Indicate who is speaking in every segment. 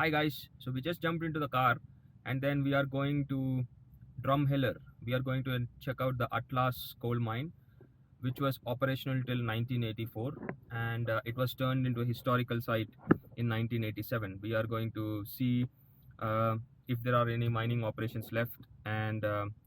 Speaker 1: Hi guys, so we just jumped into the car and then we are going to Drumheller. We are going to check out the Atlas coal mine, which was operational till 1984, and it was turned into a historical site in 1987. We are going to see uh, if there are any mining operations left, and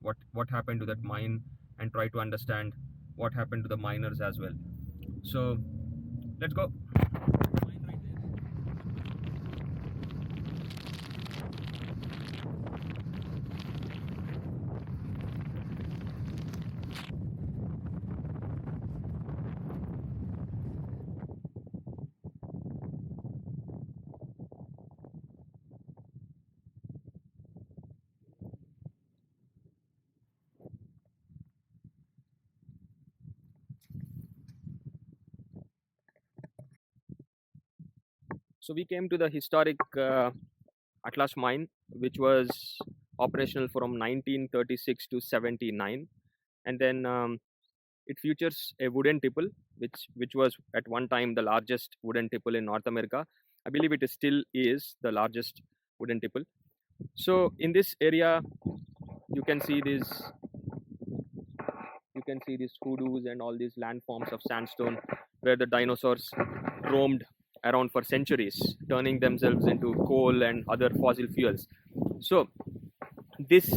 Speaker 1: what happened to that mine, and try to understand what happened to the miners as well. So let's go. Mine right there. So we came to the historic Atlas mine, which was operational from 1936 to 79, and then it features a wooden tipple, which was at one time the largest wooden tipple in North America. I believe it still is the largest wooden tipple. So in this area, you can see these hoodoos and all these landforms of sandstone where the dinosaurs roamed around for centuries, turning themselves into coal and other fossil fuels. So this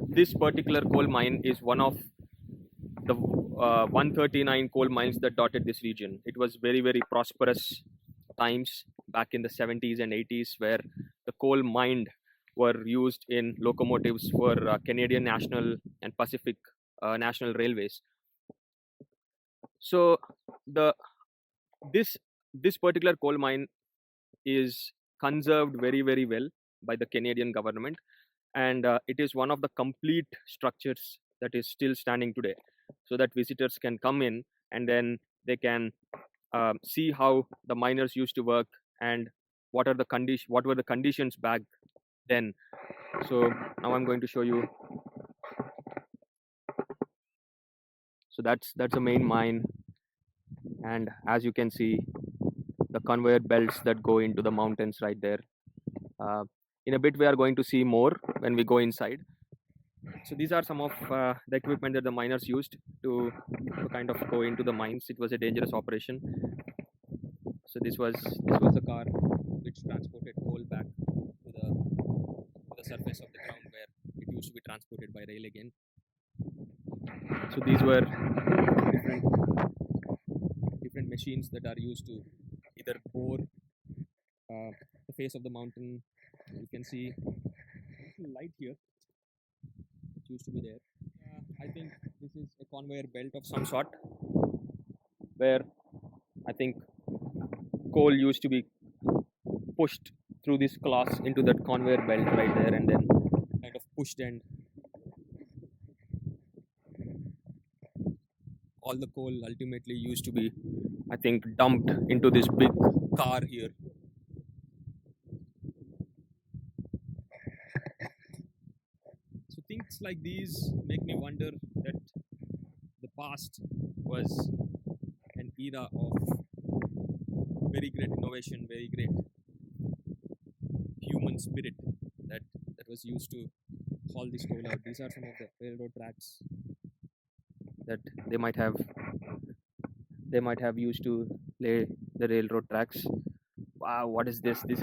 Speaker 1: this particular coal mine is one of the 139 coal mines that dotted this region. It was very prosperous times back in the 70s and 80s, where the coal mined were used in locomotives for Canadian National and Pacific National Railways. So the this this particular coal mine is conserved very well by the Canadian government, and it is one of the complete structures that is still standing today, so that visitors can come in and then they can see how the miners used to work and what were the conditions back then. So now I'm going to show you. So that's the main mine, and as you can see, the conveyor belts that go into the mountains right there. uh, in a bit we are going to see more when we go inside. So these are some of the equipment that the miners used to kind of go into the mines. It was a dangerous operation. So this was the car which transported coal back to the surface of the ground where it used to be transported by rail again. So these were different different machines that are used to either bore the face of the mountain. You can see light here. It used to be there. I think this is a conveyor belt of some sort, where I think coal used to be pushed through this class into that conveyor belt right there, and then kind of pushed, and all the coal ultimately used to be, I think, dumped into this big car here. So things like these make me wonder that the past was an era of very great innovation, very great human spirit that was used to haul this coal out. These are some of the railroad tracks that they might have used to lay the railroad tracks. Wow, what is this? This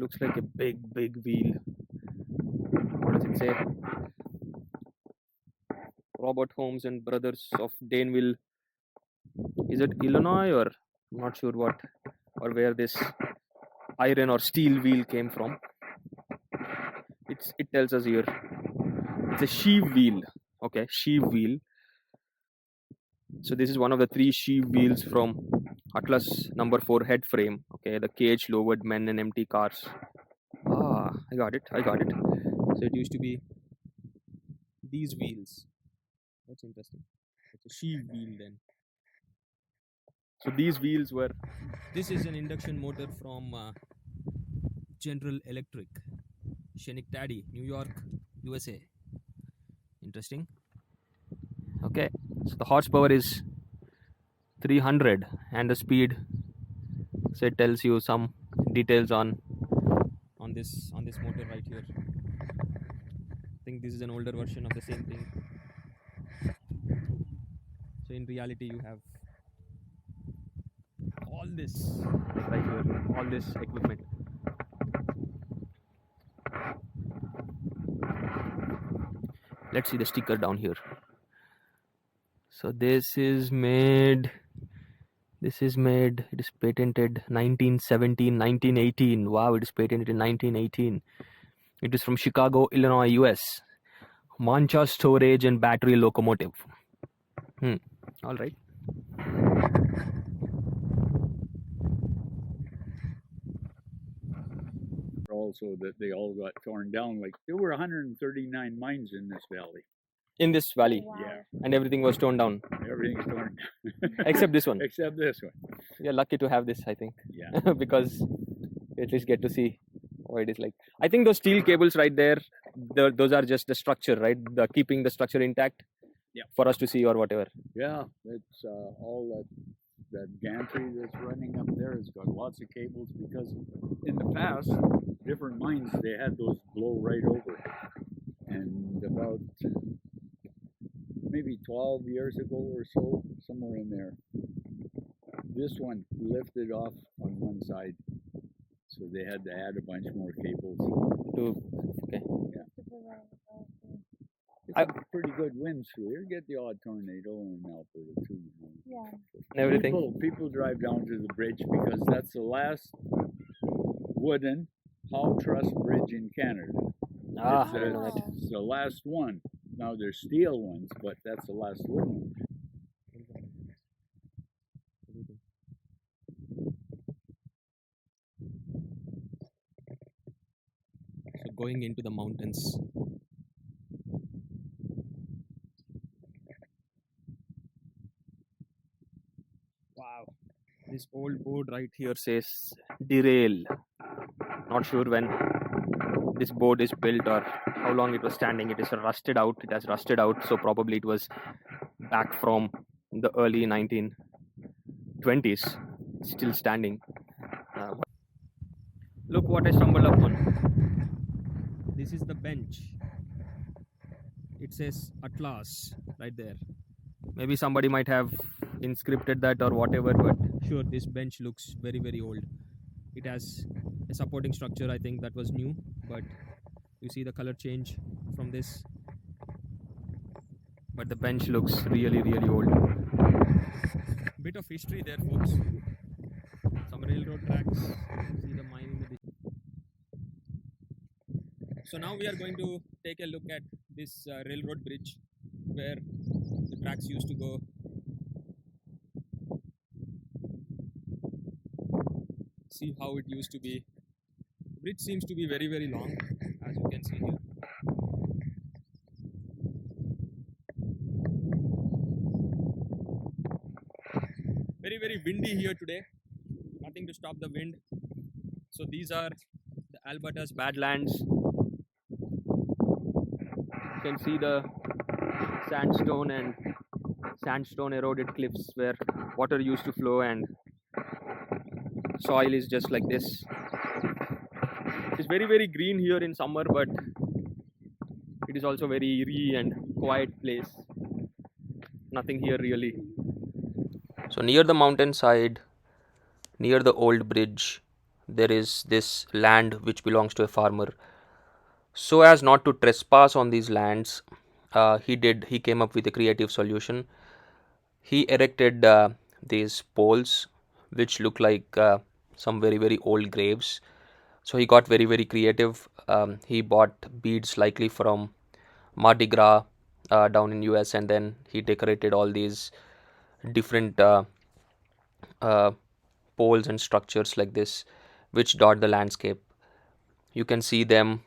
Speaker 1: looks like a big wheel. What does it say? Robert Holmes and Brothers of Daneville. Is it Illinois, or I'm not sure what, or where this iron or steel wheel came from. It tells us here it's a sheave wheel. Okay, sheave wheel. So this is one of the 3 sheave wheels from Atlas number 4 head frame. Okay, the cage lowered men and empty cars. I got it. So it used to be these wheels. That's interesting. It's a sheave wheel then. So these wheels were. This is an induction motor from General Electric, Schenectady, New York, USA. Interesting. Okay, so the horsepower is 300 and the speed, so it tells you some details on this motor right here. I think this is an older version of the same thing. So in reality, you have all this right here, all this equipment. Let's see the sticker down here. So this is made, it is patented 1917, 1918. Wow, it is patented in 1918. It is from Chicago, Illinois, US. Mancha storage and battery locomotive. All right.
Speaker 2: Also, that they all got torn down. Like there were 139 mines in this valley.
Speaker 1: In this valley.
Speaker 3: Wow.
Speaker 2: Yeah,
Speaker 1: And everything was torn down.
Speaker 2: everything's torn down.
Speaker 1: Except this one.
Speaker 2: Except this one.
Speaker 1: We are lucky to have this, I think.
Speaker 2: Yeah.
Speaker 1: Because at least get to see what it is like. I think those steel cables right there, those are just the structure, right? The keeping the structure intact.
Speaker 2: Yeah.
Speaker 1: For us to see or whatever.
Speaker 2: Yeah, it's all that gantry that's running up there has got lots of cables because in the past, different mines they had those blow right over. And about maybe 12 years ago or so, somewhere in there, this one lifted off on one side. So they had to add a bunch more cables.
Speaker 1: Okay.
Speaker 2: It's pretty good winds through here. Get the odd tornado in Alberta too.
Speaker 3: Yeah.
Speaker 1: Everything.
Speaker 2: People drive down to the bridge because that's the last wooden hull truss bridge in Canada.
Speaker 1: Ah,
Speaker 2: It's,
Speaker 1: I know that.
Speaker 2: it's the last one. Now there's steel ones, but that's the last wooden one.
Speaker 1: So going into the mountains. Wow. This old board right here says derail. Not sure when this board is built or how long it was standing. It is rusted out. It has rusted out. So probably it was back from the early 1920s. Still standing. Look what I stumbled upon. This is the bench. It says Atlas right there. Maybe somebody might have inscripted that or whatever, but sure, this bench looks very, very old. It has a supporting structure, I think that was new, but you see the color change from this. But the bench looks really, really old. Bit of history there, folks. Some railroad tracks. See the mine in the distance. So now we are going to take a look at this railroad bridge where the tracks used to go. See how it used to be. The bridge seems to be very, very long, as you can see here. Very, very windy here today. Nothing to stop the wind. So these are the Alberta's Badlands. You can see the sandstone eroded cliffs where water used to flow and soil is just like this. It's very, very green here in summer, but it is also very eerie and quiet place. Nothing here really. So near the mountainside, near the old bridge, there is this land which belongs to a farmer. So as not to trespass on these lands, he came up with a creative solution. He erected these poles which look like some very, very old graves. So he got very, very creative. He bought beads likely from Mardi Gras down in US, and then he decorated all these different poles and structures like this which dot the landscape. You can see them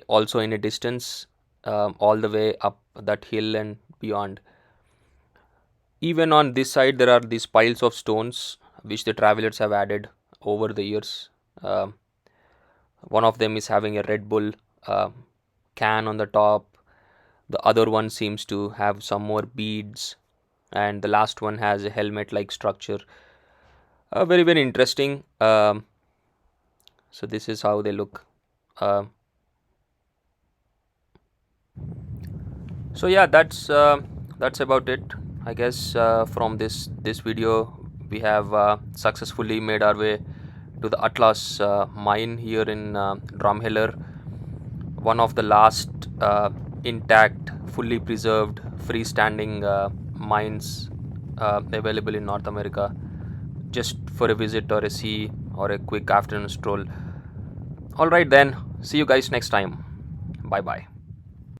Speaker 1: also in a distance, all the way up that hill and beyond. Even on this side there are these piles of stones which the travelers have added over the years. One of them is having a Red Bull can on the top. The other one seems to have some more beads, and the last one has a helmet like structure. Very, very interesting. So this is how they look. uh, so yeah, that's about it, I guess. From this video, we have successfully made our way to the Atlas mine here in Drumheller, one of the last intact, fully preserved, freestanding mines available in North America, just for a visit or a see or a quick afternoon stroll. All right, then, see you guys next time. Bye bye.